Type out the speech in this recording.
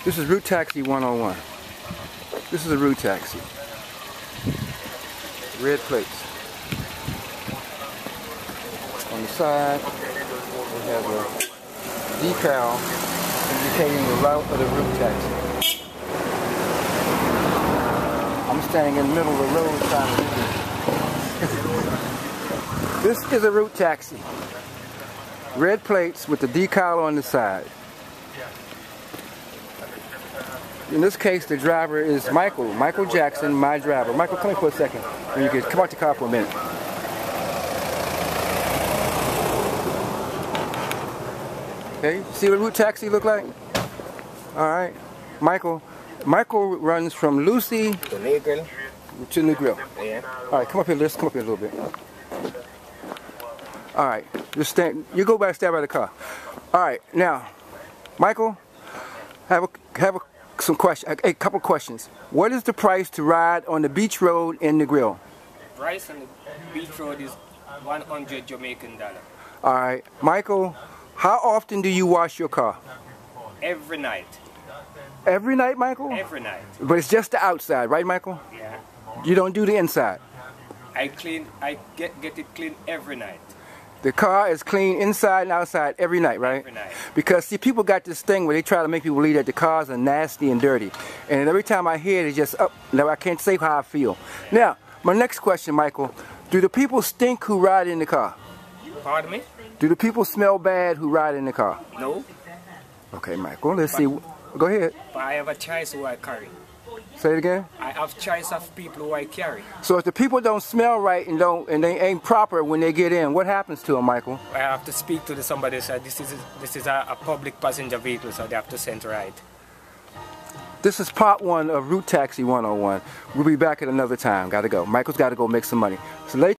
This is Route Taxi 101. This is a route taxi. Red plates. On the side, we have a decal indicating the route of the route taxi. I'm standing in the middle of the road trying to do this. This is a route taxi. Red plates with the decal on the side. In this case, the driver is Michael Jackson, my driver. Michael, come here for a second. And you can come out the car for a minute. Okay, see what a route taxi look like? All right, Michael runs from Lucy to New Grill. Yeah. All right, come up here. Let's come up here a little bit. All right, just stand. You go back, stand by the car. All right, now, Michael, have a couple questions. What is the price to ride on the beach road in the grill? Price on the beach road is $100 Jamaican. All right, Michael, how often do you wash your car? Every night. Every night, Michael? Every night. But it's just the outside, right, Michael? Yeah. You don't do the inside? I get it clean every night. The car is clean inside and outside every night, right? Every night. Because, see, people got this thing where they try to make people believe that the cars are nasty and dirty. And every time I hear it, it's just, no, I can't say how I feel. Now, my next question, Michael, do the people stink who ride in the car? Pardon me? Do the people smell bad who ride in the car? No. Okay, Michael, let's see. Go ahead. But I have a choice who I carry. Say it again? I have choice of people who I carry. So if the people don't smell right and they ain't proper when they get in, what happens to them, Michael? I have to speak to somebody. So this is a public passenger vehicle, so they have to send a ride. This is part 1 of Route Taxi 101. We'll be back at another time. Gotta go. Michael's got to go make some money. So